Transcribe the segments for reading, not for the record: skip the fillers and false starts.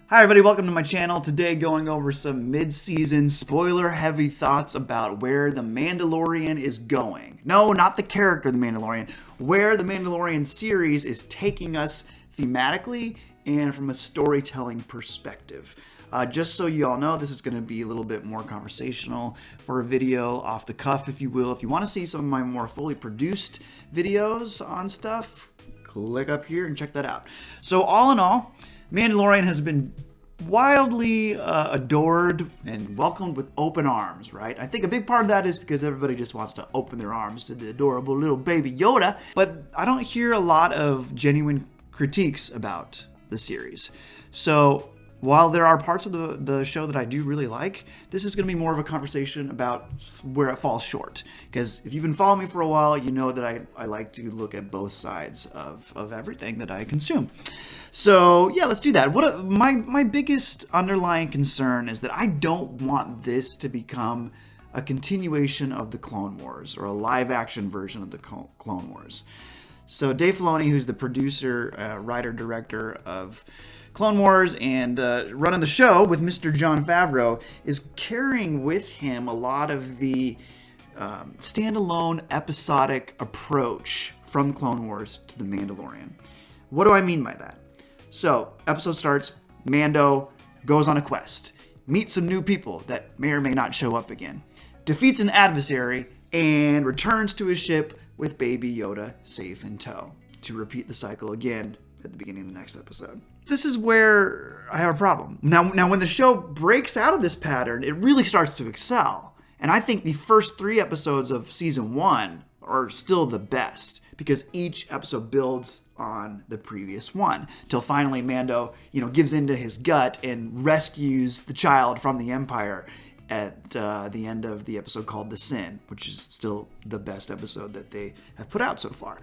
Hi everybody, welcome to my channel. Today going over some mid-season spoiler-heavy thoughts about where The Mandalorian is going. No, not the character The Mandalorian. Where The Mandalorian series is taking us thematically and from a storytelling perspective. Just so you all know, this is going to be a little bit more conversational for a video off the cuff, if you will. If you want to see some of my more fully produced videos on stuff, click up here and check that out. So all in all, Mandalorian has been wildly adored and welcomed with open arms, right? I think a big part of that is because everybody just wants to open their arms to the adorable little baby Yoda, but I don't hear a lot of genuine critiques about the series. So while there are parts of the show that I do really like, this is going to be more of a conversation about where it falls short. Because if you've been following me for a while, you know that I like to look at both sides of everything that I consume. So yeah, let's do that. My biggest underlying concern is that I don't want this to become a continuation of the Clone Wars or a live-action version of the Clone Wars. So Dave Filoni, who's the producer, writer, director of Clone Wars and running the show with Mr. Jon Favreau, is carrying with him a lot of the standalone episodic approach from Clone Wars to The Mandalorian. What do I mean by that? So, episode starts, Mando goes on a quest, meets some new people that may or may not show up again, defeats an adversary, and returns to his ship with Baby Yoda safe in tow, to repeat the cycle again at the beginning of the next episode. This is where I have a problem. Now, when the show breaks out of this pattern, it really starts to excel. And I think the first 3 episodes of season 1 are still the best, because each episode builds on the previous one, till finally Mando, gives into his gut and rescues the child from the Empire at the end of the episode called The Sin, which is still the best episode that they have put out so far.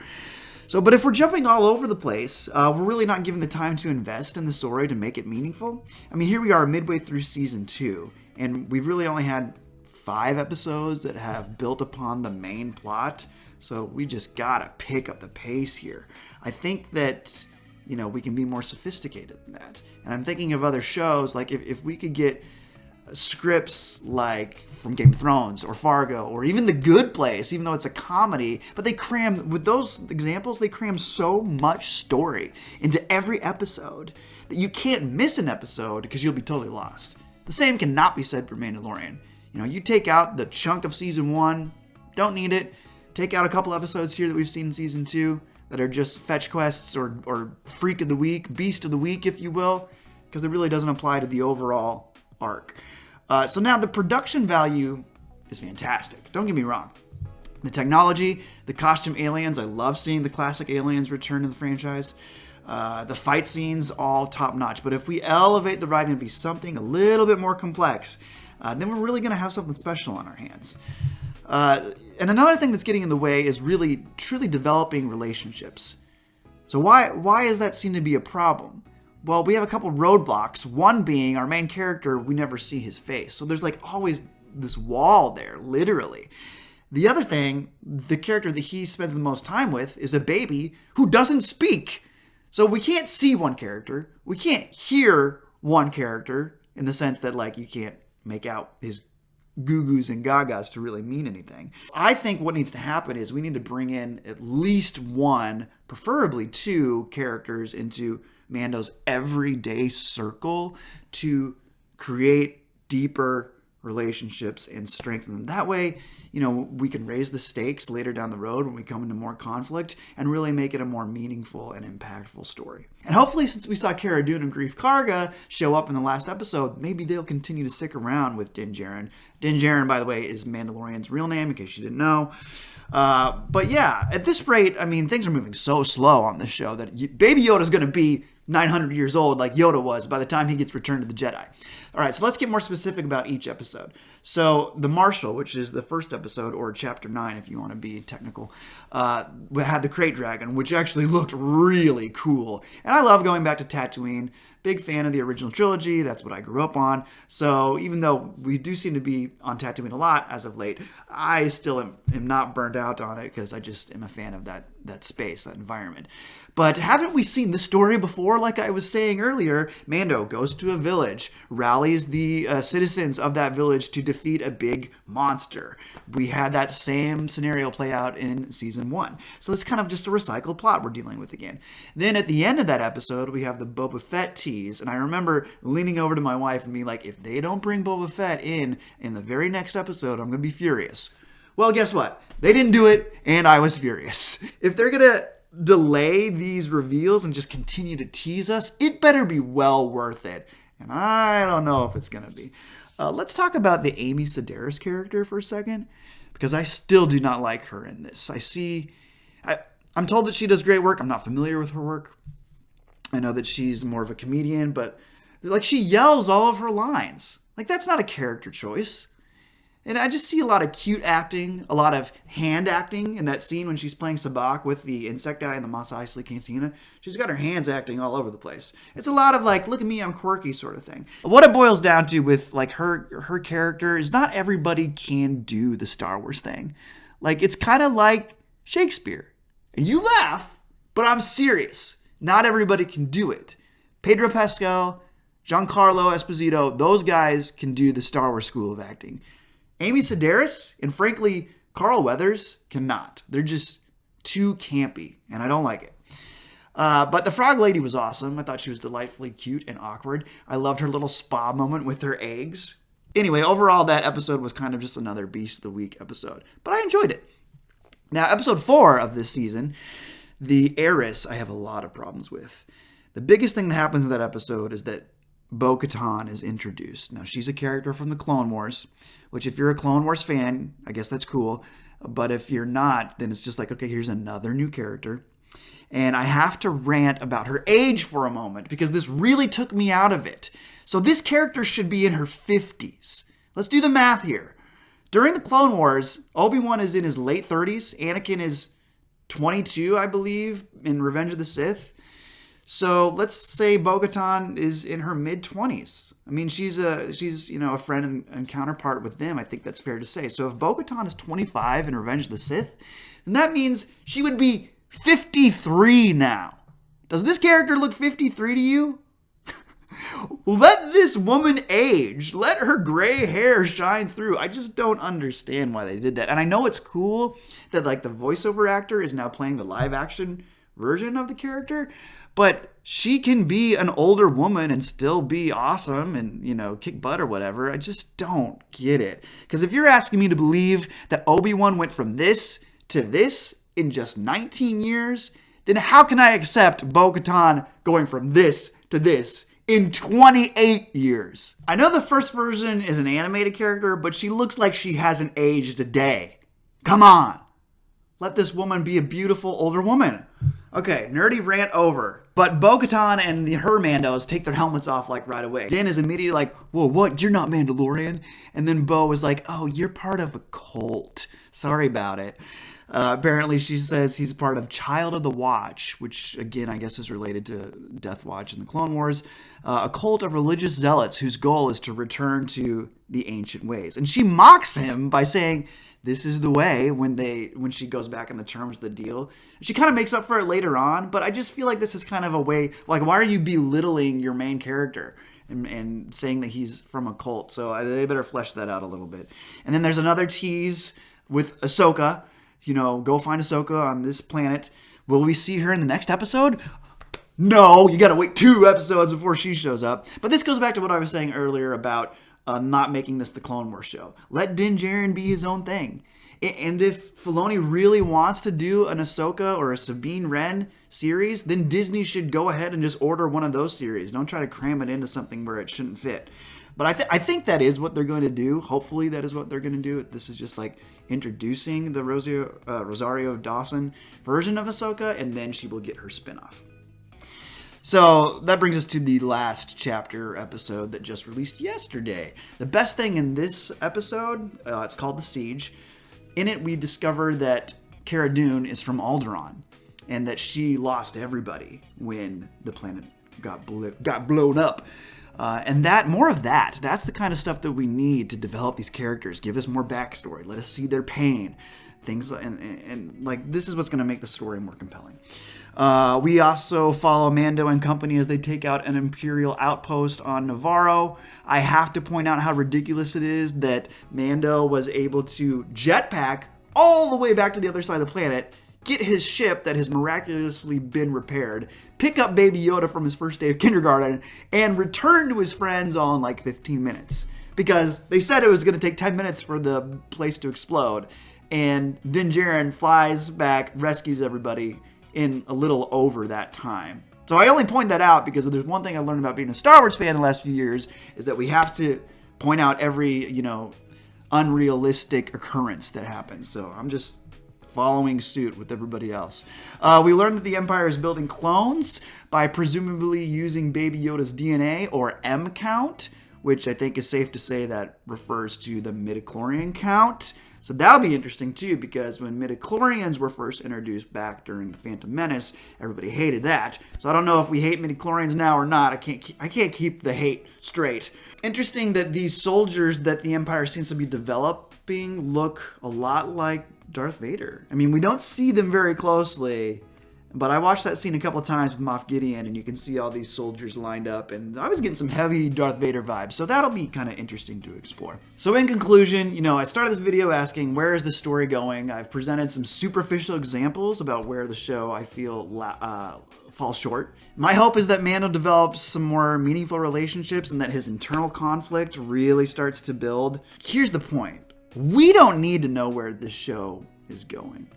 So, but if we're jumping all over the place, we're really not given the time to invest in the story to make it meaningful. I mean, here we are midway through season 2, and we've really only had 5 episodes that have built upon the main plot. So we just gotta pick up the pace here. I think that, we can be more sophisticated than that. And I'm thinking of other shows, like if we could get scripts like from Game of Thrones or Fargo or even The Good Place, even though it's a comedy, but with those examples, they cram so much story into every episode that you can't miss an episode because you'll be totally lost. The same cannot be said for Mandalorian. You take out the chunk of season 1, don't need it. Take out a couple episodes here that we've seen in season 2 that are just fetch quests or freak of the week, beast of the week, if you will, because it really doesn't apply to the overall arc. So now the production value is fantastic. Don't get me wrong. The technology, the costume aliens, I love seeing the classic aliens return to the franchise. The fight scenes, all top notch. But if we elevate the writing to be something a little bit more complex, then we're really going to have something special on our hands. And another thing that's getting in the way is really, truly developing relationships. So why does that seem to be a problem? Well, we have a couple roadblocks. One being our main character, we never see his face. So there's always this wall there, literally. The other thing, the character that he spends the most time with is a baby who doesn't speak. So we can't see one character. We can't hear one character in the sense that you can't make out his goo-goos and gagas to really mean anything. I think what needs to happen is we need to bring in at least 1, preferably 2 characters into Mando's everyday circle to create deeper relationships and strengthen them. That way, we can raise the stakes later down the road when we come into more conflict and really make it a more meaningful and impactful story. And hopefully, since we saw Cara Dune and Greef Karga show up in the last episode, maybe they'll continue to stick around with Din Djarin. Din Djarin, by the way, is Mandalorian's real name, in case you didn't know. But yeah, at this rate, things are moving so slow on this show that Baby Yoda's going to be 900 years old like Yoda was by the time he gets returned to the Jedi. All right, so let's get more specific about each episode. So the Marshal, which is the first episode, or chapter 9 if you want to be technical, had the Crate Dragon, which actually looked really cool. And I love going back to Tatooine Big fan of the original trilogy. That's what I grew up on. So even though we do seem to be on Tatooine a lot as of late, I still am not burned out on it because I just am a fan of that space, that environment. But haven't we seen this story before? Like I was saying earlier, Mando goes to a village, rallies the citizens of that village to defeat a big monster. We had that same scenario play out in season 1. So it's kind of just a recycled plot we're dealing with again. Then at the end of that episode, we have the Boba Fett tease. And I remember leaning over to my wife and being like, if they don't bring Boba Fett in the very next episode, I'm going to be furious. Well, guess what? They didn't do it, and I was furious. If they're going to delay these reveals and just continue to tease us, it better be well worth it. And I don't know if it's going to be. Let's talk about the Amy Sedaris character for a second, because I still do not like her in this. I'm told that she does great work. I'm not familiar with her work. I know that she's more of a comedian, but like she yells all of her lines. Like that's not a character choice. And I just see a lot of cute acting, a lot of hand acting in that scene when she's playing sabacc with the insect guy in the Mos Eisley Cantina. She's got her hands acting all over the place. It's a lot of like, look at me, I'm quirky sort of thing. What it boils down to with like her character is not everybody can do the Star Wars thing. Like it's kind of like Shakespeare. And you laugh, but I'm serious. Not everybody can do it. Pedro Pascal, Giancarlo Esposito, those guys can do the Star Wars school of acting. Amy Sedaris and frankly Carl Weathers cannot. They're just too campy, and I don't like it. But the Frog Lady was awesome. I thought she was delightfully cute and awkward. I loved her little spa moment with her eggs. Anyway, overall, that episode was kind of just another Beast of the Week episode, but I enjoyed it. Now, episode 4 of this season, the Heiress, I have a lot of problems with. The biggest thing that happens in that episode is that Bo-Katan is introduced. Now, she's a character from the Clone Wars, which if you're a Clone Wars fan, I guess that's cool. But if you're not, then it's just like, okay, here's another new character. And I have to rant about her age for a moment because this really took me out of it. So this character should be in her 50s. Let's do the math here. During the Clone Wars, Obi-Wan is in his late 30s. Anakin is 22, I believe, in Revenge of the Sith. So let's say Bo-Katan is in her mid-20s. I mean, she's a friend and counterpart with them. I think that's fair to say. So if Bo-Katan is 25 in Revenge of the Sith, then that means she would be 53 now. Does this character look 53 to you? Let this woman age. Let her gray hair shine through. I just don't understand why they did that. And I know it's cool that like the voiceover actor is now playing the live action version of the character, but she can be an older woman and still be awesome and, kick butt or whatever. I just don't get it. Because if you're asking me to believe that Obi-Wan went from this to this in just 19 years, then how can I accept Bo-Katan going from this to this in 28 years? I know the first version is an animated character, but she looks like she hasn't aged a day. Come on. Let this woman be a beautiful older woman. Okay, nerdy rant over. But Bo-Katan and her Mandos take their helmets off like right away. Din is immediately like, whoa, what? You're not Mandalorian? And then Bo is like, oh, you're part of a cult. Sorry about it. Apparently she says he's part of Child of the Watch, which again I guess is related to Death Watch in the Clone Wars, a cult of religious zealots whose goal is to return to the ancient ways. And she mocks him by saying this is the way when she goes back in the terms of the deal. She kind of makes up for it later on, but I just feel like this is kind of a way, like why are you belittling your main character and saying that he's from a cult? So they better flesh that out a little bit. And then there's another tease with Ahsoka. Go find Ahsoka on this planet. Will we see her in the next episode? No, you got to wait 2 episodes before she shows up. But this goes back to what I was saying earlier about not making this the Clone Wars show. Let Din Djarin be his own thing. And if Filoni really wants to do an Ahsoka or a Sabine Wren series, then Disney should go ahead and just order one of those series. Don't try to cram it into something where it shouldn't fit. But I think that is what they're going to do. Hopefully that is what they're going to do. This is just like introducing the Rosario Dawson version of Ahsoka, and then she will get her spinoff. So that brings us to the last chapter episode that just released yesterday. The best thing in this episode, it's called The Siege. In it, we discover that Cara Dune is from Alderaan, and that she lost everybody when the planet got blown up. And more of that. That's the kind of stuff that we need to develop these characters. Give us more backstory. Let us see their pain. Things and like this is what's going to make the story more compelling. We also follow Mando and company as they take out an Imperial outpost on Navarro. I have to point out how ridiculous it is that Mando was able to jetpack all the way back to the other side of the planet, get his ship that has miraculously been repaired, pick up Baby Yoda from his first day of kindergarten, and return to his friends all in like 15 minutes. Because they said it was going to take 10 minutes for the place to explode. And Din Djarin flies back, rescues everybody in a little over that time. So I only point that out because if there's one thing I learned about being a Star Wars fan in the last few years is that we have to point out every, unrealistic occurrence that happens. So I'm just following suit with everybody else. We learned that the Empire is building clones by presumably using Baby Yoda's DNA or M count, which I think is safe to say that refers to the midichlorian count. So that'll be interesting too, because when midichlorians were first introduced back during the Phantom Menace, everybody hated that. So I don't know if we hate midichlorians now or not. I can't keep the hate straight. Interesting that these soldiers that the Empire seems to be developing look a lot like Darth Vader. I mean, we don't see them very closely, but I watched that scene a couple of times with Moff Gideon, and you can see all these soldiers lined up, and I was getting some heavy Darth Vader vibes, so that'll be kind of interesting to explore. So in conclusion, I started this video asking, where is the story going? I've presented some superficial examples about where the show, I feel, falls short. My hope is that Mando develops some more meaningful relationships and that his internal conflict really starts to build. Here's the point. We don't need to know where this show is going.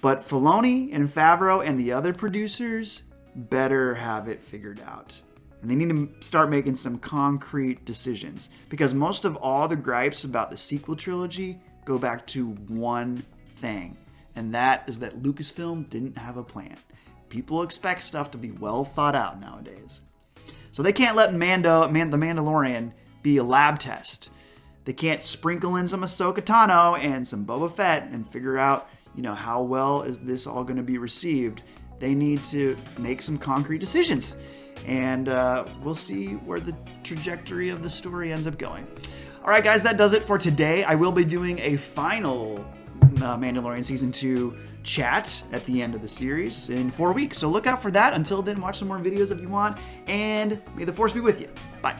But Filoni and Favreau and the other producers better have it figured out. And they need to start making some concrete decisions. Because most of all the gripes about the sequel trilogy go back to one thing. And that is that Lucasfilm didn't have a plan. People expect stuff to be well thought out nowadays. So they can't let the Mandalorian be a lab test. They can't sprinkle in some Ahsoka Tano and some Boba Fett and figure out how well is this all going to be received. They need to make some concrete decisions. And we'll see where the trajectory of the story ends up going. All right, guys, that does it for today. I will be doing a final Mandalorian Season 2 chat at the end of the series in 4 weeks. So look out for that. Until then, watch some more videos if you want. And may the Force be with you. Bye.